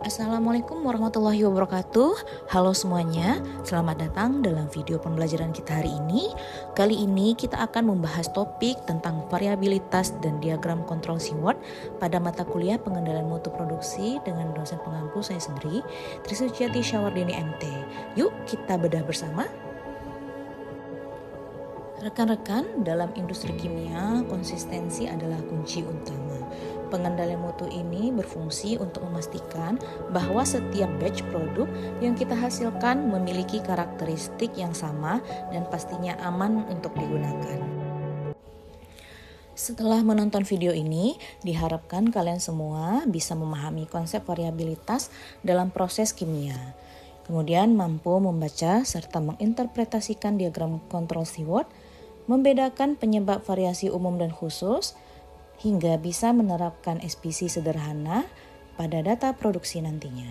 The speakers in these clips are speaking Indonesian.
Assalamualaikum warahmatullahi wabarakatuh. Halo semuanya, selamat datang dalam video pembelajaran kita hari ini. Kali ini kita akan membahas topik tentang variabilitas dan diagram kontrol SWOT pada mata kuliah pengendalian mutu produksi dengan dosen pengampu saya sendiri, Trisuciati Syawardini MT. Yuk kita bedah bersama. Rekan-rekan, dalam industri kimia, konsistensi adalah kunci utama. Pengendalian mutu ini berfungsi untuk memastikan bahwa setiap batch produk yang kita hasilkan memiliki karakteristik yang sama dan pastinya aman untuk digunakan. Setelah menonton video ini, diharapkan kalian semua bisa memahami konsep variabilitas dalam proses kimia. Kemudian mampu membaca serta menginterpretasikan diagram kontrol SWOT, membedakan penyebab variasi umum dan khusus, hingga bisa menerapkan SPC sederhana pada data produksi nantinya.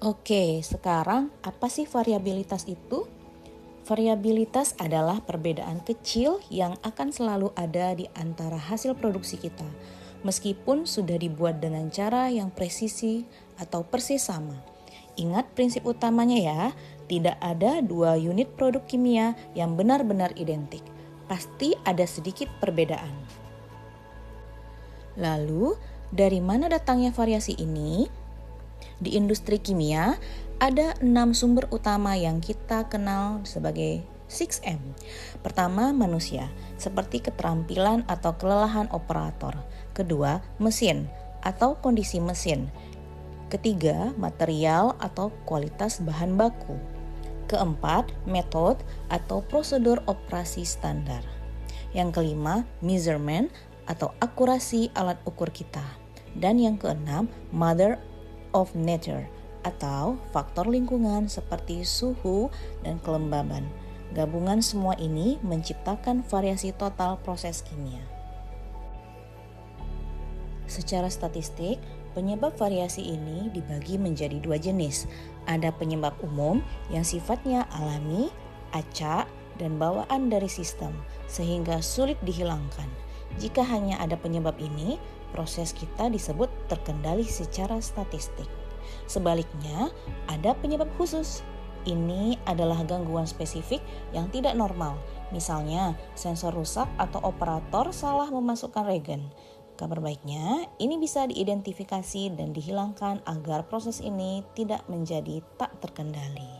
Oke, sekarang apa sih variabilitas itu? Variabilitas adalah perbedaan kecil yang akan selalu ada di antara hasil produksi kita, meskipun sudah dibuat dengan cara yang presisi atau persis sama. Ingat prinsip utamanya ya, tidak ada dua unit produk kimia yang benar-benar identik. Pasti ada sedikit perbedaan. Lalu, dari mana datangnya variasi ini? Di industri kimia, ada 6 sumber utama yang kita kenal sebagai 6M. Pertama, manusia, seperti keterampilan atau kelelahan operator. Kedua, mesin atau kondisi mesin. Ketiga, material atau kualitas bahan baku. Keempat, metode atau prosedur operasi standar. Yang kelima, measurement atau akurasi alat ukur kita. Dan yang keenam, mother of nature atau faktor lingkungan seperti suhu dan kelembaban. Gabungan semua ini menciptakan variasi total proses kimia. Secara statistik, penyebab variasi ini dibagi menjadi dua jenis. Ada penyebab umum yang sifatnya alami, acak, dan bawaan dari sistem, sehingga sulit dihilangkan. Jika hanya ada penyebab ini, proses kita disebut terkendali secara statistik. Sebaliknya, ada penyebab khusus. Ini adalah gangguan spesifik yang tidak normal. Misalnya, sensor rusak atau operator salah memasukkan regen. Kabar baiknya, ini bisa diidentifikasi dan dihilangkan agar proses ini tidak menjadi tak terkendali.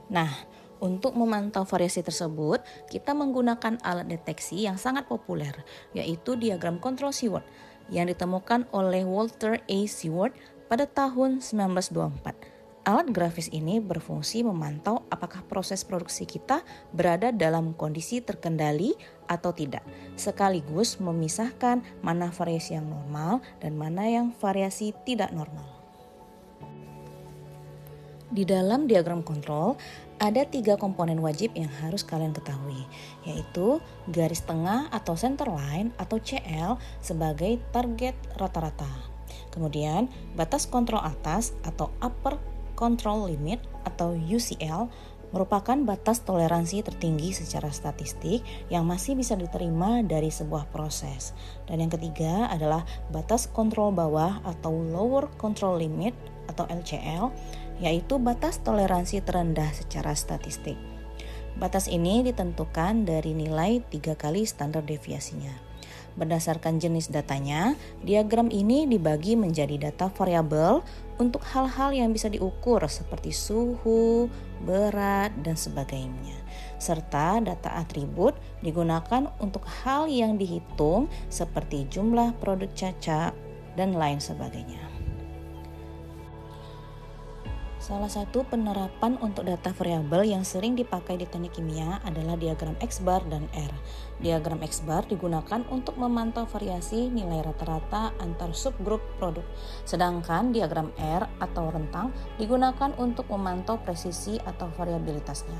Nah, untuk memantau variasi tersebut, kita menggunakan alat deteksi yang sangat populer, yaitu diagram kontrol SWOT yang ditemukan oleh Walter A. Seward pada tahun 1924. Alat grafis ini berfungsi memantau apakah proses produksi kita berada dalam kondisi terkendali atau tidak, sekaligus memisahkan mana variasi yang normal dan mana yang variasi tidak normal. Di dalam diagram kontrol, ada 3 komponen wajib yang harus kalian ketahui, yaitu garis tengah atau center line atau CL sebagai target rata-rata. Kemudian batas kontrol atas atau upper control limit atau UCL merupakan batas toleransi tertinggi secara statistik yang masih bisa diterima dari sebuah proses. Dan yang ketiga adalah batas kontrol bawah atau lower control limit atau LCL, yaitu batas toleransi terendah secara statistik. Batas ini ditentukan dari nilai 3 kali standar deviasinya. Berdasarkan jenis datanya, diagram ini dibagi menjadi data variabel untuk hal-hal yang bisa diukur seperti suhu, berat, dan sebagainya. Serta data atribut digunakan untuk hal yang dihitung seperti jumlah produk caca dan lain sebagainya. Salah satu penerapan untuk data variabel yang sering dipakai di teknik kimia adalah diagram X-bar dan R. Diagram X-bar digunakan untuk memantau variasi nilai rata-rata antar subgrup produk, sedangkan diagram R atau rentang digunakan untuk memantau presisi atau variabilitasnya.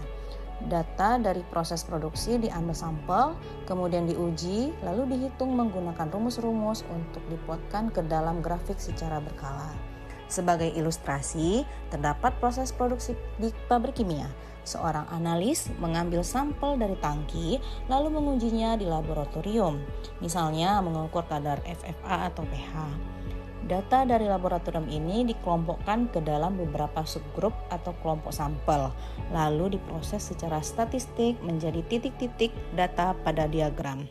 Data dari proses produksi diambil sampel, kemudian diuji, lalu dihitung menggunakan rumus-rumus untuk diplotkan ke dalam grafik secara berkala. Sebagai ilustrasi, terdapat proses produksi di pabrik kimia. Seorang analis mengambil sampel dari tangki lalu mengujinya di laboratorium, misalnya mengukur kadar FFA atau pH. Data dari laboratorium ini dikelompokkan ke dalam beberapa subgrup atau kelompok sampel, lalu diproses secara statistik menjadi titik-titik data pada diagram.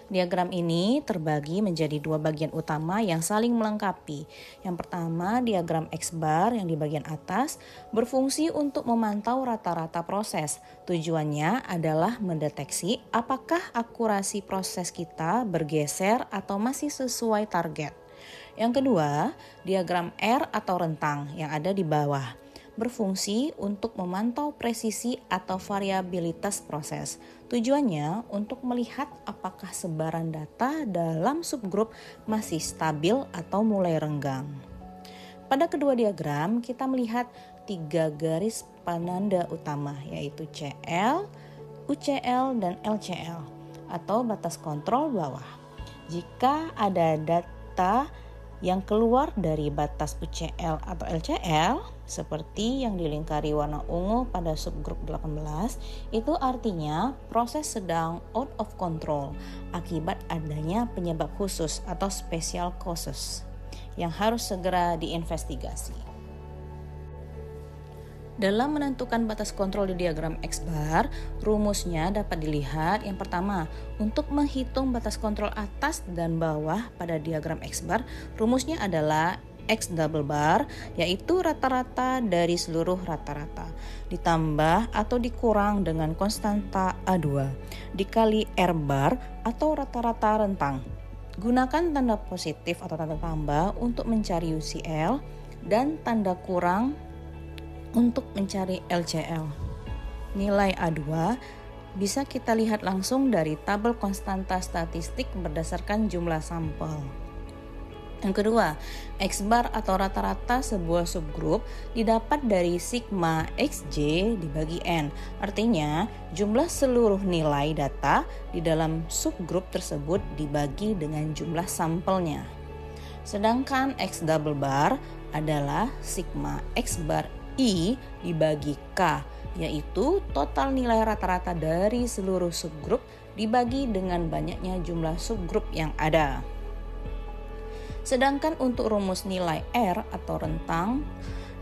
Diagram ini terbagi menjadi dua bagian utama yang saling melengkapi. Yang pertama, diagram X-bar yang di bagian atas berfungsi untuk memantau rata-rata proses. Tujuannya adalah mendeteksi apakah akurasi proses kita bergeser atau masih sesuai target. Yang kedua, diagram R atau rentang yang ada di bawah berfungsi untuk memantau presisi atau variabilitas proses. Tujuannya untuk melihat apakah sebaran data dalam subgrup masih stabil atau mulai renggang. Pada kedua diagram, kita melihat 3 garis penanda utama, yaitu CL, UCL, dan LCL atau batas kontrol bawah. Jika ada data yang keluar dari batas UCL atau LCL, seperti yang dilingkari warna ungu pada subgrup 18, itu artinya proses sedang out of control akibat adanya penyebab khusus atau special causes yang harus segera diinvestigasi. Dalam menentukan batas kontrol di diagram X-bar, rumusnya dapat dilihat. Yang pertama, untuk menghitung batas kontrol atas dan bawah pada diagram X-bar, rumusnya adalah X double bar, yaitu rata-rata dari seluruh rata-rata, ditambah atau dikurang dengan konstanta A2, dikali R bar atau rata-rata rentang. Gunakan tanda positif atau tanda tambah untuk mencari UCL dan tanda kurang untuk mencari LCL. Nilai A2 bisa kita lihat langsung dari tabel konstanta statistik berdasarkan jumlah sampel. Yang kedua, X-bar atau rata-rata sebuah subgrup didapat dari sigma XJ dibagi N. Artinya, jumlah seluruh nilai data di dalam subgrup tersebut dibagi dengan jumlah sampelnya. Sedangkan X double bar adalah sigma X-bar I dibagi K, yaitu total nilai rata-rata dari seluruh subgrup dibagi dengan banyaknya jumlah subgrup yang ada. Sedangkan untuk rumus nilai R atau rentang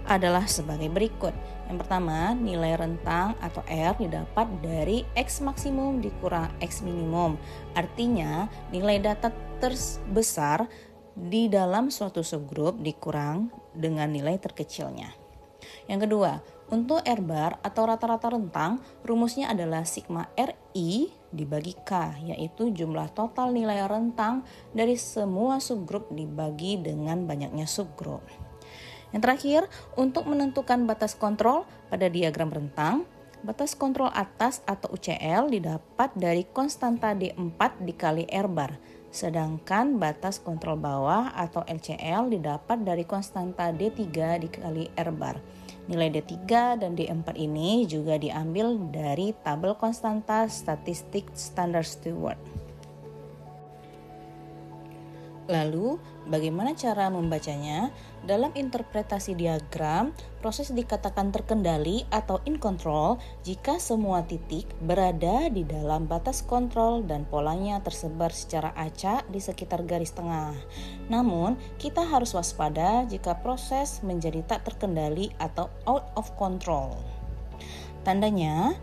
adalah sebagai berikut. Yang pertama, nilai rentang atau R didapat dari X maksimum dikurang X minimum. Artinya, nilai data terbesar di dalam suatu subgrup dikurang dengan nilai terkecilnya. Yang kedua, untuk R bar atau rata-rata rentang, rumusnya adalah sigma RI dibagi K, yaitu jumlah total nilai rentang dari semua subgrup dibagi dengan banyaknya subgrup. Yang terakhir, untuk menentukan batas kontrol pada diagram rentang, batas kontrol atas atau UCL didapat dari konstanta D4 dikali R bar. Sedangkan batas kontrol bawah atau LCL didapat dari konstanta D3 dikali R bar. Nilai D3 dan D4 ini juga diambil dari tabel konstanta statistik standar Stewart. Lalu, bagaimana cara membacanya? Dalam interpretasi diagram, proses dikatakan terkendali atau in control jika semua titik berada di dalam batas kontrol dan polanya tersebar secara acak di sekitar garis tengah. Namun, kita harus waspada jika proses menjadi tak terkendali atau out of control. Tandanya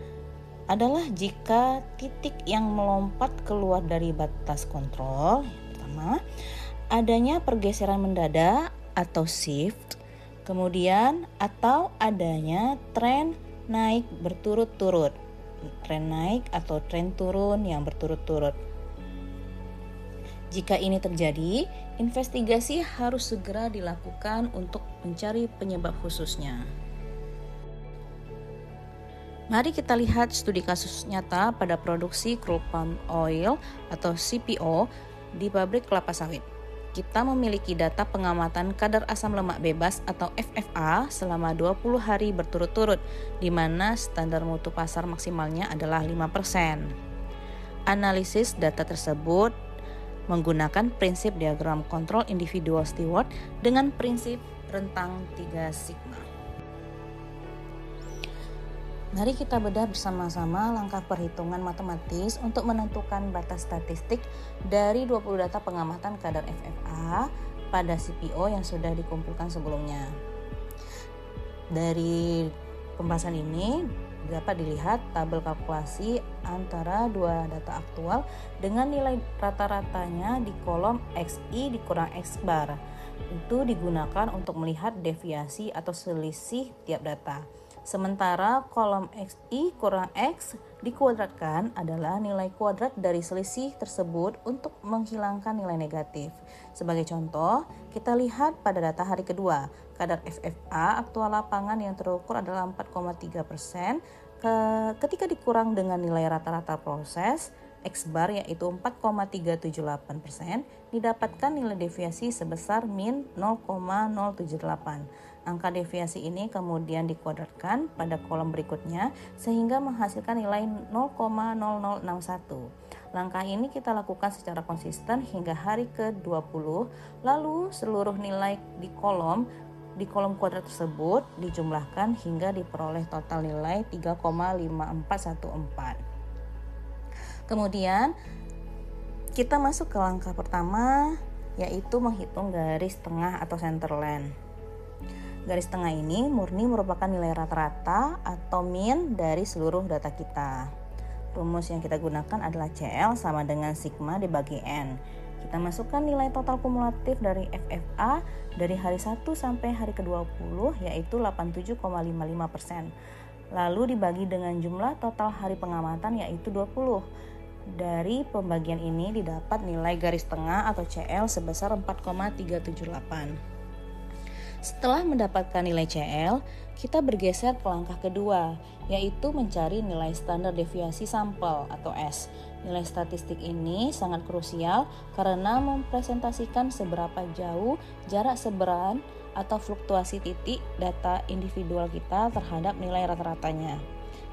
adalah jika titik yang melompat keluar dari batas kontrol. Pertama, adanya pergeseran mendadak atau shift, kemudian atau adanya tren naik berturut-turut, tren naik atau tren turun yang berturut-turut. Jika ini terjadi, investigasi harus segera dilakukan untuk mencari penyebab khususnya. Mari kita lihat studi kasus nyata pada produksi crude palm oil atau CPO di pabrik kelapa sawit. Kita memiliki data pengamatan kadar asam lemak bebas atau FFA selama 20 hari berturut-turut, di mana standar mutu pasar maksimalnya adalah 5%. Analisis data tersebut menggunakan prinsip diagram kontrol individual Stewart dengan prinsip rentang 3 sigma. Mari kita bedah bersama-sama langkah perhitungan matematis untuk menentukan batas statistik dari 20 data pengamatan kadar FFA pada CPO yang sudah dikumpulkan sebelumnya. Dari pembahasan ini dapat dilihat tabel kalkulasi antara dua data aktual dengan nilai rata-ratanya di kolom XI dikurang X bar. Itu digunakan untuk melihat deviasi atau selisih tiap data. Sementara kolom XI kurang X dikuadratkan adalah nilai kuadrat dari selisih tersebut untuk menghilangkan nilai negatif. Sebagai contoh, kita lihat pada data hari kedua, kadar FFA aktual lapangan yang terukur adalah 4,3%. Ketika dikurang dengan nilai rata-rata proses, X bar yaitu 4,378%, didapatkan nilai deviasi sebesar min 0,078. Angka deviasi ini kemudian dikuadratkan pada kolom berikutnya sehingga menghasilkan nilai 0,0061. Langkah ini kita lakukan secara konsisten hingga hari ke-20, lalu seluruh nilai di kolom kuadrat tersebut dijumlahkan hingga diperoleh total nilai 3,5414. Kemudian kita masuk ke langkah pertama, yaitu menghitung garis tengah atau center line. Garis tengah ini murni merupakan nilai rata-rata atau min dari seluruh data kita. Rumus yang kita gunakan adalah CL sama dengan sigma dibagi N. Kita masukkan nilai total kumulatif dari FFA dari hari 1 sampai hari ke-20 yaitu 87,55%. Lalu dibagi dengan jumlah total hari pengamatan yaitu 20. Dari pembagian ini didapat nilai garis tengah atau CL sebesar 4,378. Setelah mendapatkan nilai CL, kita bergeser ke langkah kedua, yaitu mencari nilai standar deviasi sampel atau S. Nilai statistik ini sangat krusial karena mempresentasikan seberapa jauh jarak seberan atau fluktuasi titik data individual kita terhadap nilai rata-ratanya.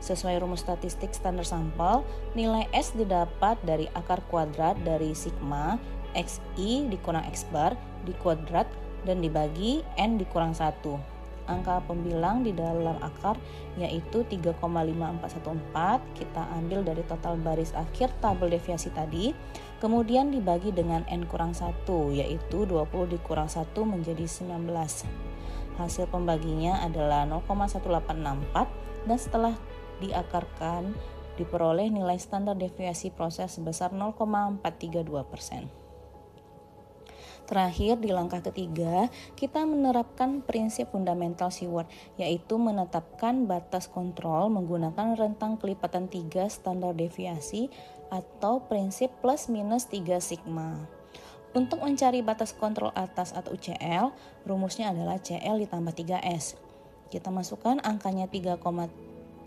Sesuai rumus statistik standar sampel, nilai S didapat dari akar kuadrat dari sigma XI dikurang X bar dikuadrat dan dibagi N dikurang 1. Angka pembilang di dalam akar yaitu 3,5414 kita ambil dari total baris akhir tabel deviasi tadi, kemudian dibagi dengan N kurang 1 yaitu 20 dikurang 1 menjadi 19. Hasil pembaginya adalah 0,1864 dan setelah diakarkan diperoleh nilai standar deviasi proses sebesar 0,432%. Terakhir, di langkah ketiga, kita menerapkan prinsip fundamental Sheward, yaitu menetapkan batas kontrol menggunakan rentang kelipatan 3 standar deviasi atau prinsip plus minus 3 sigma. Untuk mencari batas kontrol atas atau UCL, rumusnya adalah CL ditambah 3S. Kita masukkan angkanya 4,378%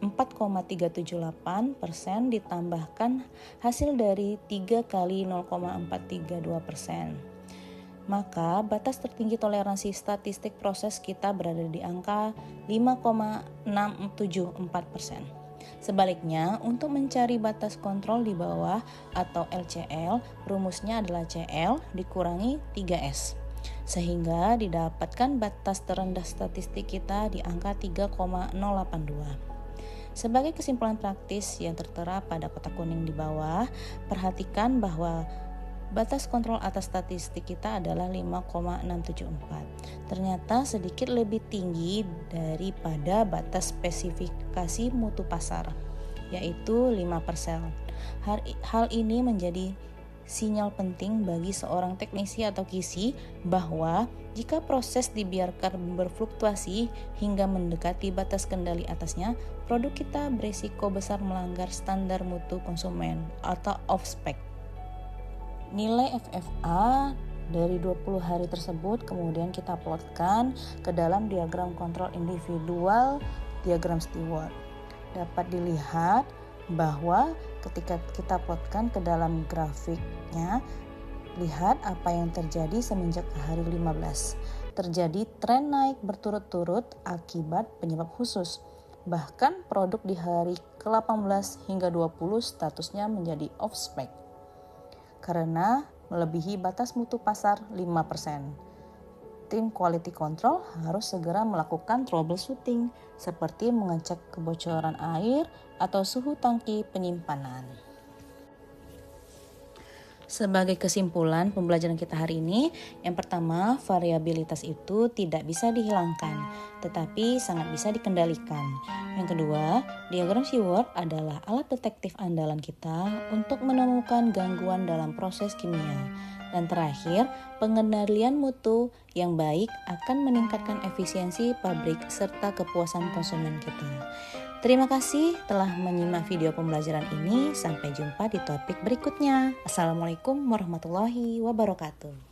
ditambahkan hasil dari 3 kali 0,432%. Maka batas tertinggi toleransi statistik proses kita berada di angka 5,674%. Sebaliknya, untuk mencari batas kontrol di bawah atau LCL, rumusnya adalah CL dikurangi 3S. Sehingga didapatkan batas terendah statistik kita di angka 3,082. Sebagai kesimpulan praktis yang tertera pada kotak kuning di bawah, perhatikan bahwa batas kontrol atas statistik kita adalah 5,674. Ternyata sedikit lebih tinggi daripada batas spesifikasi mutu pasar, yaitu 5%. Hal ini menjadi sinyal penting bagi seorang teknisi atau QC bahwa jika proses dibiarkan berfluktuasi hingga mendekati batas kendali atasnya, produk kita berisiko besar melanggar standar mutu konsumen atau off-spec. Nilai FFA dari 20 hari tersebut kemudian kita plotkan ke dalam diagram kontrol individual, diagram Stewart. Dapat dilihat bahwa ketika kita plotkan ke dalam grafiknya, lihat apa yang terjadi semenjak hari 15. Terjadi tren naik berturut-turut akibat penyebab khusus. Bahkan produk di hari ke-18 hingga 20 statusnya menjadi off-spec karena melebihi batas mutu pasar 5%. tim quality control harus segera melakukan troubleshooting seperti mengecek kebocoran air atau suhu tangki penyimpanan. Sebagai kesimpulan pembelajaran kita hari ini, yang pertama, variabilitas itu tidak bisa dihilangkan, tetapi sangat bisa dikendalikan. Yang kedua, diagram Sheward adalah alat detektif andalan kita untuk menemukan gangguan dalam proses kimia. Dan terakhir, pengendalian mutu yang baik akan meningkatkan efisiensi pabrik serta kepuasan konsumen kita. Terima kasih telah menyimak video pembelajaran ini. Sampai jumpa di topik berikutnya. Assalamualaikum warahmatullahi wabarakatuh.